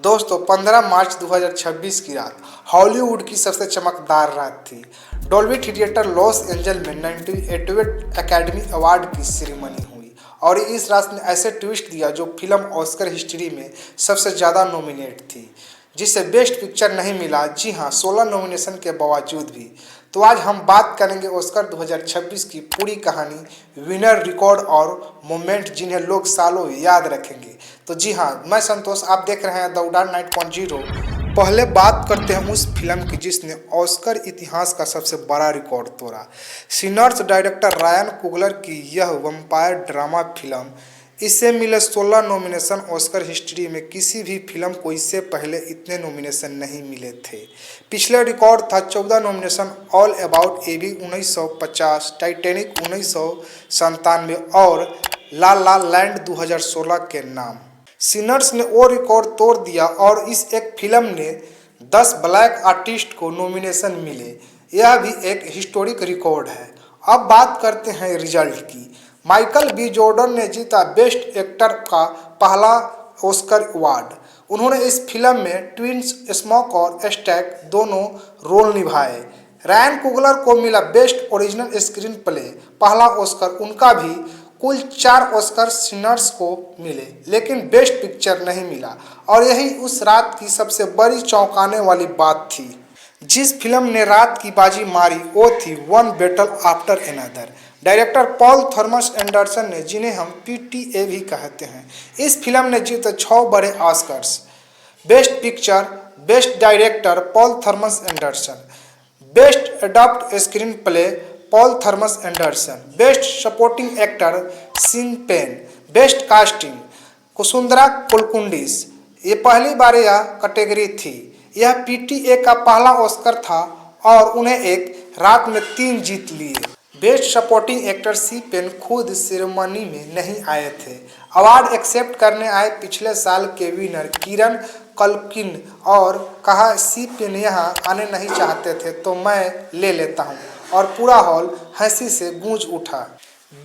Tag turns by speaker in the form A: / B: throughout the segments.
A: दोस्तों 15 मार्च 2026 की रात हॉलीवुड की सबसे चमकदार रात थी। डॉल्बी थिएटर लॉस एंजल में 98वें एकेडमी अवार्ड की सेरेमनी हुई और इस रात ने ऐसे ट्विस्ट दिया जो फिल्म ऑस्कर हिस्ट्री में सबसे ज़्यादा नॉमिनेट थी, जिसे बेस्ट पिक्चर नहीं मिला। जी हाँ, 16 नॉमिनेशन के बावजूद भी। तो आज हम बात करेंगे ऑस्कर 2026 की पूरी कहानी, विनर, रिकॉर्ड और मोमेंट जिन्हें लोग सालों याद रखेंगे। तो जी हाँ, मैं संतोष, आप देख रहे हैं द उड़ान 9.0। पहले बात करते हैं उस फिल्म की जिसने ऑस्कर इतिहास का सबसे बड़ा रिकॉर्ड तोड़ा। सिनर्स डायरेक्टर रायन कुगलर की यह वैम्पायर ड्रामा फिल्म, इससे मिले 16 नॉमिनेशन। ऑस्कर हिस्ट्री में किसी भी फिल्म को इससे पहले इतने नॉमिनेशन नहीं मिले थे। पिछले रिकॉर्ड था 14 nomination, all about Eve 1950, Titanic 1997 और ला ला लैंड 2016 के नाम। सिनर्स ने वो रिकॉर्ड तोड़ दिया और इस एक फिल्म ने 10 ब्लैक आर्टिस्ट को नॉमिनेशन मिले। यह भी एक हिस्टोरिक रिकॉर्ड है। अब बात करते हैं रिजल्ट की। माइकल बी जॉर्डन ने जीता बेस्ट एक्टर का पहला ऑस्कर अवार्ड। उन्होंने इस फिल्म में ट्विंस स्मोक और स्टैक दोनों रोल निभाए। रायन कुगलर को मिला बेस्ट ओरिजिनल स्क्रीन प्ले, पहला ऑस्कर उनका भी। कुल 4 ऑस्कर सिनर्स को मिले, लेकिन बेस्ट पिक्चर नहीं मिला। और यही उस रात की सबसे बड़ी चौंकाने वाली बात थी। जिस फिल्म ने रात की बाजी मारी वो थी one battle after another. Director Paul Thomas Anderson ने, जिन्हें हम पीटीए भी कहते हैं, इस फिल्म ने जीते 6 बड़े Oscars. Best picture, best director Paul Thomas Anderson, best adopt screenplay Paul Thomas Anderson, best supporting actor Sean Penn, best casting Cassandra Kulukundis. ये पहली बार यह कैटेगरी थी। यह पीटीए का पहला ऑस्कर था और उन्हें एक रात में 3 जीत लिए। बेस्ट सपोर्टिंग एक्टर सी पेन खुद सेरेमनी में नहीं आए थे। अवार्ड एक्सेप्ट करने आए पिछले साल के विनर कीरन कल्किन और कहा सी पेन यहाँ आने नहीं चाहते थे तो मैं ले लेता हूँ, और पूरा हॉल हंसी से गूंज उठा।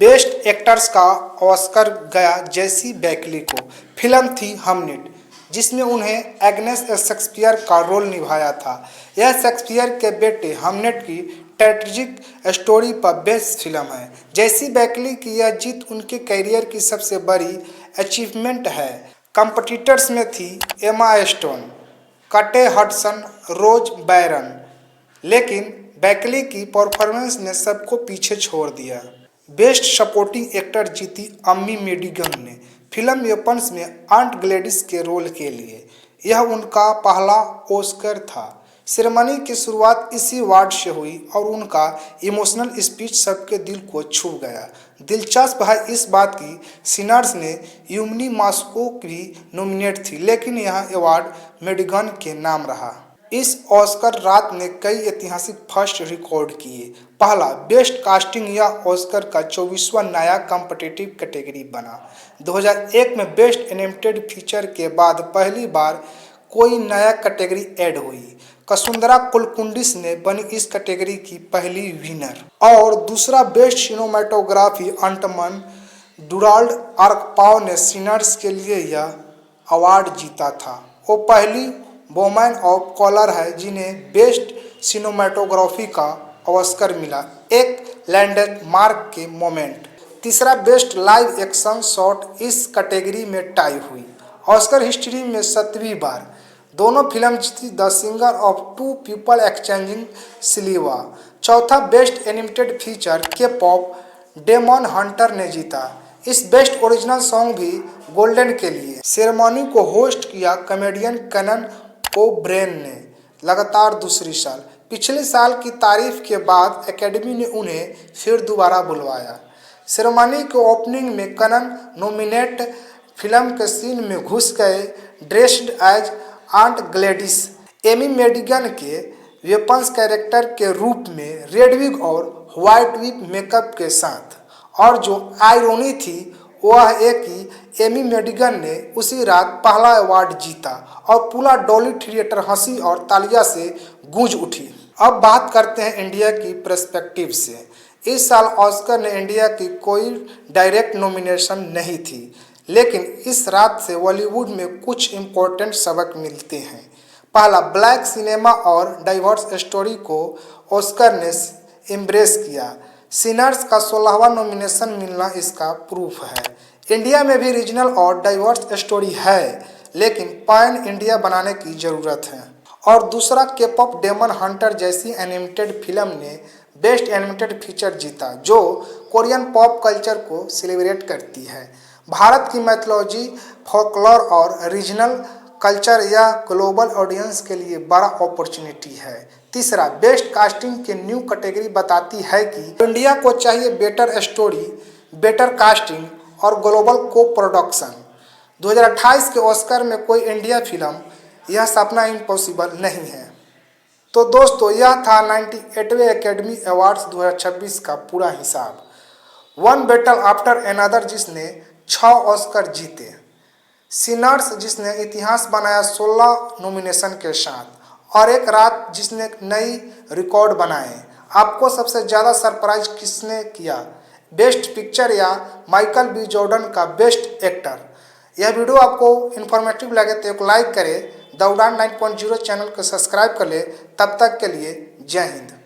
A: बेस्ट एक्टर्स का ऑस्कर गया जेसी बैकली को। फिल्म थी हमनेट, जिसमें उन्हें एग्नेस शेक्सपियर का रोल निभाया था। यह शेक्सपियर के बेटे हमनेट की ट्रेजिक स्टोरी पर बेस्ड फिल्म है। जेसी बैकली की यह जीत उनके करियर की सबसे बड़ी अचीवमेंट है। कंपटीटर्स में थी एमा स्टोन, कटे हडसन, रोज बैरन, लेकिन बैकली की परफॉर्मेंस ने सबको पीछे छोड़ दिया। बेस्ट सपोर्टिंग एक्टर जीती अम्मी मेडिगन ने फिल्म वेपन्स में आंट ग्लैडिस के रोल के लिए। यह उनका पहला ऑस्कर था। सेरेमनी की शुरुआत इसी अवार्ड से हुई और उनका इमोशनल स्पीच सबके दिल को छू गया। दिलचस्प है इस बात की सिनर्स ने यूमनी मास्को भी नॉमिनेट थी, लेकिन यह अवार्ड मेडिगन के नाम रहा। इस ऑस्कर रात ने कई ऐतिहासिक फर्स्ट रिकॉर्ड किए। पहला, बेस्ट कास्टिंग यह ऑस्कर का 24वां नया कॉम्पिटिटिव कैटेगरी बना। 2001 में बेस्ट एनिमेटेड फीचर के बाद पहली बार कोई नया कैटेगरी ऐड हुई। कसुंदरा कोलकुंडिस ने बनी इस कैटेगरी की पहली विनर। और दूसरा, बेस्ट सिनेमाटोग्राफी अंटमन डुराल्ड आर्कपाव ने सिनर्स के लिए यह अवार्ड जीता था। वो पहली वोमैन ऑफ कलर है जिन्हें बेस्ट सिनेमाटोग्राफी का ऑस्कर मिला, एक लैंडमार्क के मोमेंट। तीसरा, बेस्ट लाइव एक्शन शॉट इस कैटेगरी में टाई हुई। ऑस्कर हिस्ट्री में 7वीं बार दोनों फिल्म जीती। The singer of two people exchanging saliva. चौथा, best animated feature K pop demon hunter ने जीता। इस बेस्ट ओरिजिनल सॉन्ग भी गोल्डन के लिए। सेरेमनी को होस्ट किया कॉमेडियन कनन ओब्रेन ने लगातार दूसरी साल। पिछले साल की तारीफ के बाद एकेडमी ने उन्हें फिर दोबारा बुलवाया। सेरेमनी के ओपनिंग में कनन नॉमिनेट फिल्म के सीन में घुस गए dressed as aunt Gladys. Amy Madigan के वेपन्स कैरेक्टर के रूप में रेड विग और व्हाइट विग मेकअप के साथ। और जो आयरनी थी वह एक ही एमी मेडिगन ने उसी रात पहला अवार्ड जीता और पूरा डॉली थिएटर हंसी और तालियां से गूंज उठी। अब बात करते हैं इंडिया की पर्सपेक्टिव से। इस साल ऑस्कर ने इंडिया की कोई डायरेक्ट नॉमिनेशन नहीं थी, लेकिन इस रात से बॉलीवुड में कुछ इम्पोर्टेंट सबक मिलते हैं। पहला, ब्लैक सिनेमा और डाइवर्स स्टोरी को ऑस्कर ने एम्ब्रेस किया। सिनर्स का 16वां नॉमिनेशन मिलना इसका प्रूफ है। इंडिया में भी रीजनल और डाइवर्स स्टोरी है, लेकिन पैन इंडिया बनाने की ज़रूरत है। और दूसरा, के-पॉप डेमन हंटर जैसी एनिमेटेड फिल्म ने बेस्ट एनिमेटेड फीचर जीता, जो कोरियन पॉप कल्चर को सेलिब्रेट करती है। भारत की मैथोलॉजी, फोकलोर और रीजनल कल्चर या ग्लोबल ऑडियंस के लिए बड़ा अपॉर्चुनिटी है। तीसरा, बेस्ट कास्टिंग की न्यू कैटेगरी बताती है कि इंडिया को चाहिए बेटर स्टोरी, बेटर कास्टिंग और ग्लोबल को प्रोडक्शन। 2028 के ऑस्कर में कोई इंडिया फिल्म, यह सपना इम्पॉसिबल नहीं है। तो दोस्तों, यह था 98वें एकेडमी अवार्ड्स 2026 का पूरा हिसाब। वन बैटल आफ्टर अनदर जिसने 6 ऑस्कर जीते, सिनर्स जिसने इतिहास बनाया 16 नॉमिनेशन के साथ, और एक रात जिसने नई रिकॉर्ड बनाए। आपको सबसे ज़्यादा सरप्राइज किसने किया, बेस्ट पिक्चर या माइकल बी जॉर्डन का बेस्ट एक्टर? यह वीडियो आपको इन्फॉर्मेटिव लगे तो एक लाइक करें, द उड़ान 9.0 चैनल को सब्सक्राइब कर ले। तब तक के लिए जय हिंद।